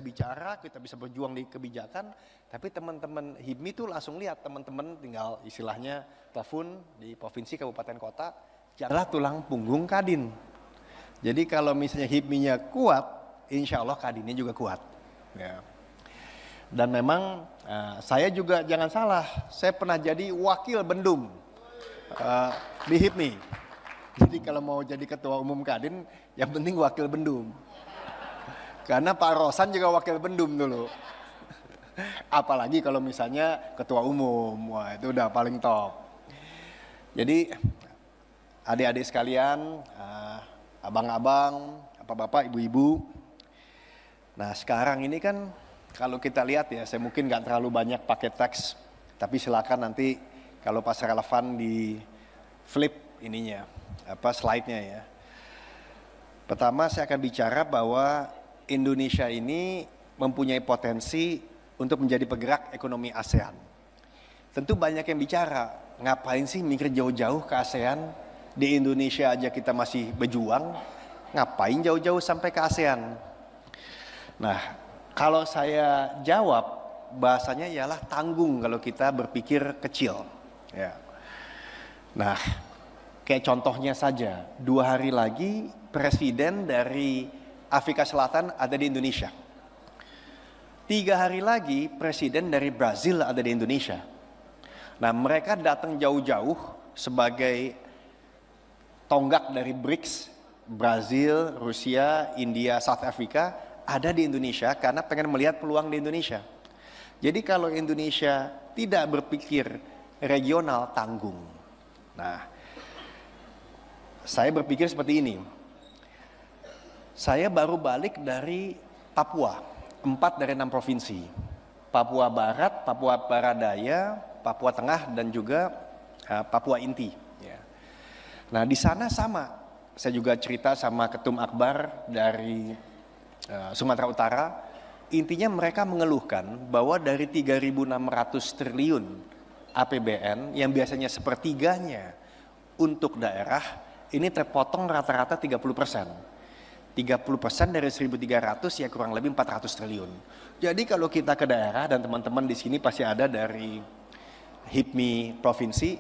bisa bicara, kita bisa berjuang di kebijakan, tapi teman-teman HIPMI tuh langsung lihat, teman-teman tinggal istilahnya telepon di provinsi, kabupaten, kota, adalah tulang punggung Kadin. Jadi kalau misalnya HIPMI-nya kuat, insya Allah Kadinnya juga kuat. Ya. Dan memang saya juga jangan salah, saya pernah jadi wakil Bendum di HIPMI. Jadi kalau mau jadi ketua umum Kadin, yang penting wakil Bendum. Karena Pak Rosan juga wakil Bendum dulu. Apalagi kalau misalnya ketua umum, wah itu udah paling top. Jadi adik-adik sekalian, abang-abang, bapak-bapak, ibu-ibu. Nah sekarang ini kan kalau kita lihat ya, saya mungkin nggak terlalu banyak pakai teks, tapi silakan nanti kalau pas relevan di flip ininya, slide-nya ya. Pertama saya akan bicara bahwa Indonesia ini mempunyai potensi untuk menjadi penggerak ekonomi ASEAN. Tentu banyak yang bicara, ngapain sih mikir jauh-jauh ke ASEAN? Di Indonesia aja kita masih berjuang, ngapain jauh-jauh sampai ke ASEAN? Nah, kalau saya jawab, bahasanya ialah tanggung kalau kita berpikir kecil. Ya. Nah, kayak contohnya saja, 2 hari lagi presiden dari Afrika Selatan ada di Indonesia. 3 hari lagi presiden dari Brazil ada di Indonesia. Nah mereka datang jauh-jauh sebagai tonggak dari BRICS, Brazil, Rusia, India, South Africa ada di Indonesia karena pengen melihat peluang di Indonesia. Jadi kalau Indonesia tidak berpikir regional, tanggung. Nah saya berpikir seperti ini. Saya baru balik dari Papua, 4 dari 6 provinsi. Papua Barat, Papua Barat Daya, Papua Tengah, dan juga Papua Inti. Ya. Nah di sana sama, saya juga cerita sama Ketum Akbar dari Sumatera Utara. Intinya mereka mengeluhkan bahwa dari 3.600 triliun APBN yang biasanya sepertiganya untuk daerah, ini terpotong rata-rata 30%. 30% dari 1.300 ya kurang lebih 400 triliun. Jadi kalau kita ke daerah dan teman-teman di sini pasti ada dari HIPMI provinsi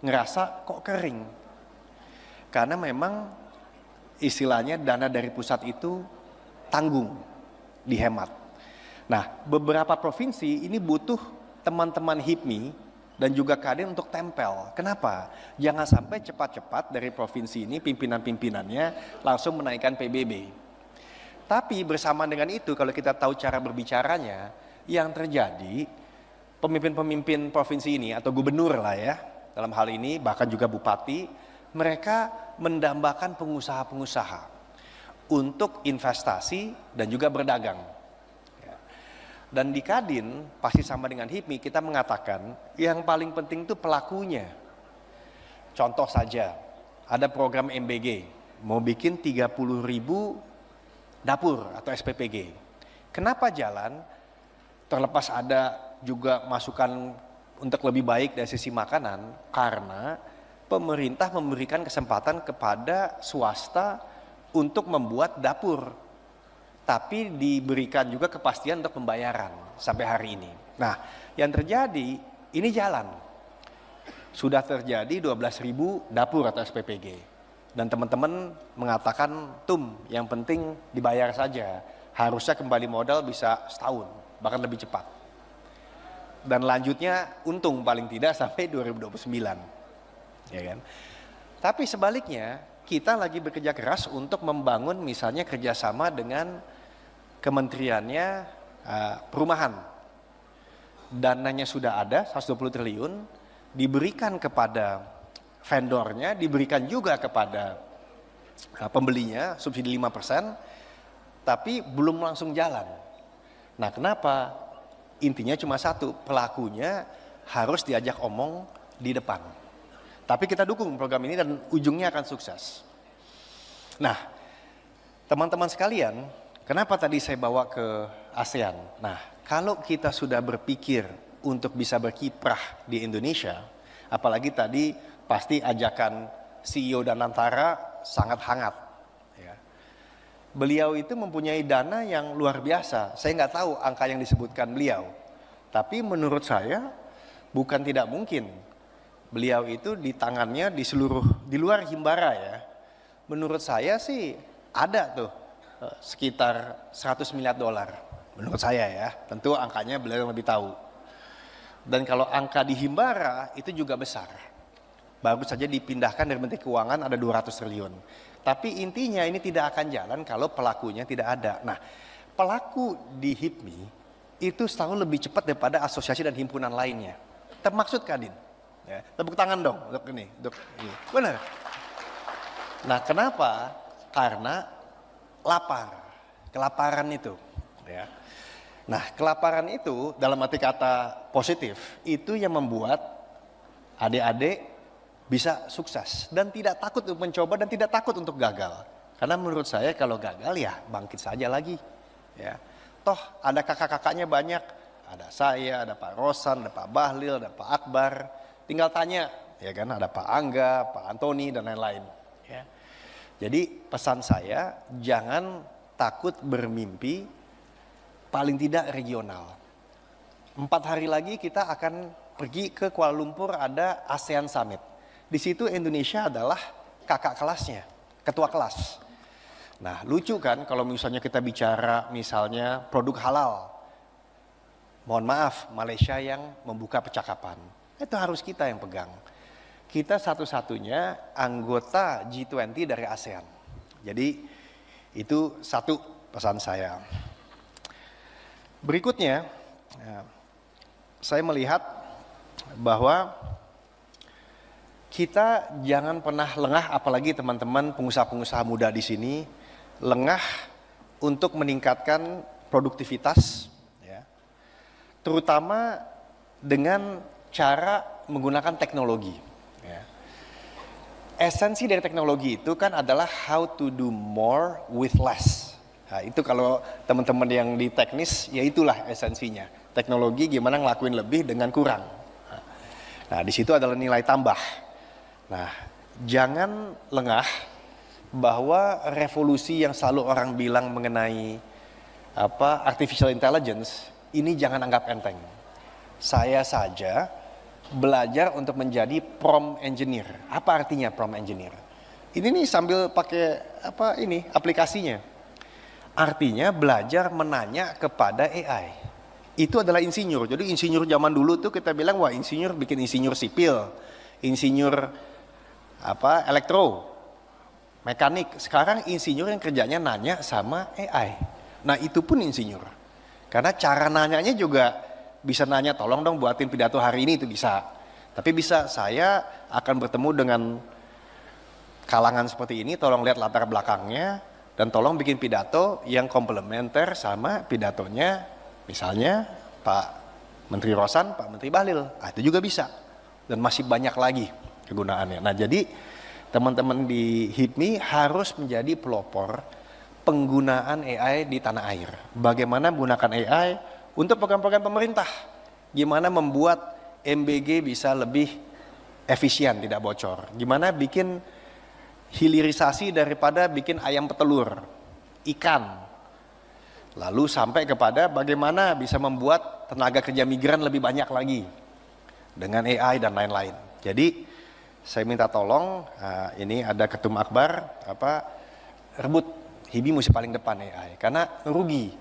ngerasa kok kering. Karena memang istilahnya dana dari pusat itu tanggung, dihemat. Nah, beberapa provinsi ini butuh teman-teman HIPMI dan juga Kadin untuk tempel. Kenapa? Jangan sampai cepat-cepat dari provinsi ini pimpinan-pimpinannya langsung menaikkan PBB. Tapi bersama dengan itu kalau kita tahu cara berbicaranya, yang terjadi pemimpin-pemimpin provinsi ini atau gubernur lah ya, dalam hal ini bahkan juga bupati, mereka mendambakan pengusaha-pengusaha untuk investasi dan juga berdagang. Dan di Kadin pasti sama dengan HIPMI kita mengatakan yang paling penting itu pelakunya. Contoh saja ada program MBG mau bikin 30.000 dapur atau SPPG. Kenapa jalan? Terlepas ada juga masukan untuk lebih baik dari sisi makanan karena pemerintah memberikan kesempatan kepada swasta untuk membuat dapur. Tapi diberikan juga kepastian untuk pembayaran sampai hari ini. Nah, yang terjadi ini jalan. Sudah terjadi 12.000 dapur atau SPPG. Dan teman-teman mengatakan, yang penting dibayar saja. Harusnya kembali modal bisa setahun, bahkan lebih cepat. Dan lanjutnya untung paling tidak sampai 2029. Ya kan? Tapi sebaliknya, kita lagi bekerja keras untuk membangun misalnya kerjasama dengan kementeriannya perumahan. Dananya sudah ada 120 triliun, diberikan kepada vendornya, diberikan juga kepada pembelinya subsidi 5%, tapi belum langsung jalan. Nah kenapa? Intinya cuma satu, pelakunya harus diajak omong di depan. Tapi kita dukung program ini dan ujungnya akan sukses. Nah teman-teman sekalian, kenapa tadi saya bawa ke ASEAN? Nah, kalau kita sudah berpikir untuk bisa berkiprah di Indonesia, apalagi tadi pasti ajakan CEO dan Antara sangat hangat. Ya. beliau itu mempunyai dana yang luar biasa. Saya nggak tahu angka yang disebutkan beliau. Tapi menurut saya bukan tidak mungkin. Beliau itu di tangannya di luar Himbara ya. Menurut saya sih ada tuh sekitar 100 miliar dolar. Menurut saya ya. Tentu angkanya beliau yang lebih tahu. Dan kalau angka di Himbara itu juga besar. Baru saja dipindahkan dari Menteri Keuangan ada 200 triliun. Tapi intinya ini tidak akan jalan kalau pelakunya tidak ada. Nah, pelaku di HIPMI itu selalu lebih cepat daripada asosiasi dan himpunan lainnya. Termaksud Kadin. Ya, tepuk tangan dong untuk ini. Benar. Nah, kenapa? Karena lapar. Kelaparan itu. Ya. Nah, kelaparan itu dalam arti kata positif, itu yang membuat adik-adik bisa sukses dan tidak takut untuk mencoba dan tidak takut untuk gagal. Karena menurut saya kalau gagal ya bangkit saja lagi. Ya. Toh ada kakak-kakaknya banyak, ada saya, ada Pak Rosan, ada Pak Bahlil, ada Pak Akbar. Tinggal tanya, ya kan, ada Pak Angga, Pak Antoni dan lain-lain. Ya. Jadi pesan saya jangan takut bermimpi, paling tidak regional. 4 hari lagi kita akan pergi ke Kuala Lumpur, ada ASEAN Summit. Di situ Indonesia adalah kakak kelasnya, ketua kelas. Nah, lucu kan kalau misalnya kita bicara misalnya produk halal. Mohon maaf, Malaysia yang membuka percakapan. Itu harus kita yang pegang. Kita satu-satunya anggota G20 dari ASEAN. Jadi itu satu pesan saya. Berikutnya, saya melihat bahwa kita jangan pernah lengah, apalagi teman-teman pengusaha-pengusaha muda di sini, lengah untuk meningkatkan produktivitas, ya. Terutama dengan cara menggunakan teknologi. Ya. Esensi dari teknologi itu kan adalah how to do more with less. Nah, itu kalau teman-teman yang di teknis, ya itulah esensinya. Teknologi gimana ngelakuin lebih dengan kurang. Nah, di situ adalah nilai tambah. Nah, jangan lengah bahwa revolusi yang selalu orang bilang mengenai artificial intelligence, ini jangan anggap enteng. Saya saja belajar untuk menjadi prompt engineer. Apa artinya prompt engineer? Ini nih sambil pakai aplikasinya. Artinya belajar menanya kepada AI. Itu adalah insinyur. Jadi insinyur zaman dulu tuh kita bilang wah insinyur bikin insinyur sipil, insinyur elektro, mekanik. Sekarang insinyur yang kerjanya nanya sama AI. Nah itu pun insinyur. Karena cara nanyanya juga bisa nanya tolong dong buatin pidato hari ini, itu bisa. Tapi bisa saya akan bertemu dengan kalangan seperti ini, tolong lihat latar belakangnya dan tolong bikin pidato yang komplementer sama pidatonya misalnya Pak Menteri Rosan, Pak Menteri Bahlil. Nah, itu juga bisa. Dan masih banyak lagi kegunaannya. Nah, jadi teman-teman di HIPMI harus menjadi pelopor penggunaan AI di tanah air. Bagaimana menggunakan AI untuk program-program pemerintah. Gimana membuat MBG bisa lebih efisien, tidak bocor. Gimana bikin hilirisasi daripada bikin ayam petelur, ikan. Lalu sampai kepada bagaimana bisa membuat tenaga kerja migran lebih banyak lagi dengan AI dan lain-lain. Jadi saya minta tolong, ini ada Ketum Akbar, rebut HIPMI mesti paling depan AI, karena rugi.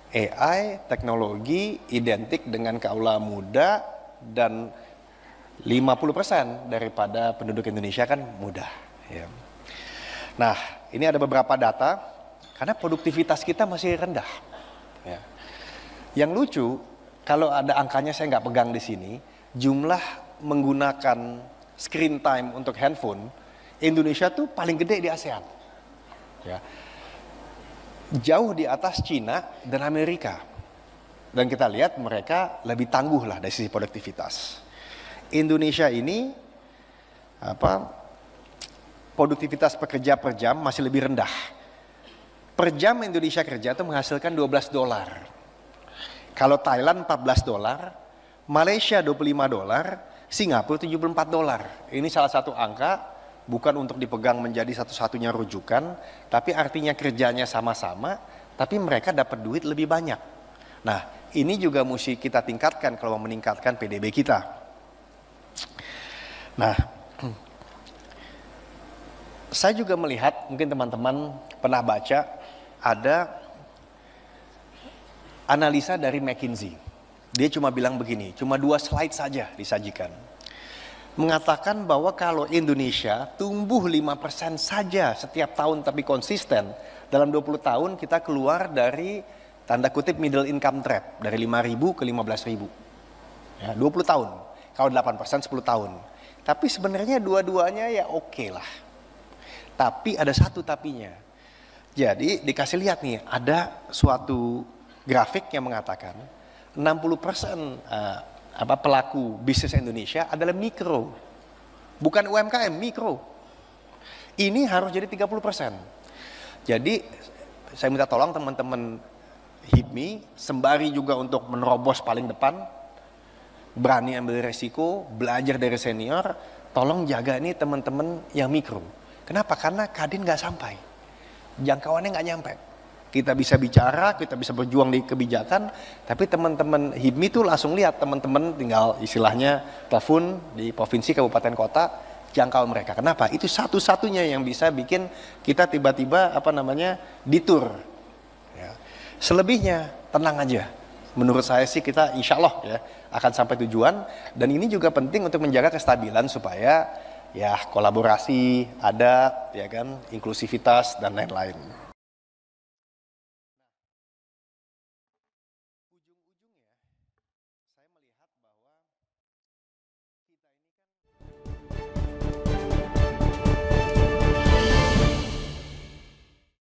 AI, teknologi identik dengan kaula muda dan 50% daripada penduduk Indonesia kan muda. Ya. Nah, ini ada beberapa data, karena produktivitas kita masih rendah. Ya. Yang lucu, kalau ada angkanya saya nggak pegang di sini, jumlah menggunakan screen time untuk handphone, Indonesia tuh paling gede di ASEAN. Ya. Jauh di atas Cina dan Amerika. Dan kita lihat mereka lebih tangguh lah dari sisi produktivitas. Indonesia ini produktivitas pekerja per jam masih lebih rendah. Per jam Indonesia kerja itu menghasilkan $12. Kalau Thailand $14, Malaysia $25, Singapura $74. Ini salah satu angka bukan untuk dipegang menjadi satu-satunya rujukan, tapi artinya kerjanya sama-sama, tapi mereka dapat duit lebih banyak. Nah, ini juga mesti kita tingkatkan kalau mau meningkatkan PDB kita. Nah, saya juga melihat, mungkin teman-teman pernah baca, ada analisa dari McKinsey. Dia cuma bilang begini, cuma 2 slide saja disajikan. Mengatakan bahwa kalau Indonesia tumbuh 5% saja setiap tahun tapi konsisten, dalam 20 tahun kita keluar dari tanda kutip middle income trap, dari 5.000 ke 15.000. Ya, 20 tahun. Kalau 8% 10 tahun. Tapi sebenarnya dua-duanya ya oke lah. Tapi ada satu tapinya. Jadi dikasih lihat nih, ada suatu grafik yang mengatakan 60% pelaku bisnis Indonesia adalah mikro. Bukan UMKM, mikro. Ini harus jadi 30%. Jadi saya minta tolong teman-teman HIPMI sembari juga untuk menerobos paling depan, berani ambil resiko, belajar dari senior, tolong jaga nih teman-teman yang mikro. Kenapa? Karena Kadin nggak sampai, jangkauannya nggak nyampe. Kita bisa bicara, kita bisa berjuang di kebijakan, tapi teman-teman HIPMI tuh langsung lihat, teman-teman tinggal istilahnya telepon di provinsi, kabupaten, kota, jangkau mereka. Kenapa? Itu satu-satunya yang bisa bikin kita tiba-tiba ditur. Ya. Selebihnya tenang aja. Menurut saya sih kita insya Allah ya akan sampai tujuan, dan ini juga penting untuk menjaga kestabilan supaya ya kolaborasi ada, ya kan, inklusivitas dan lain-lain.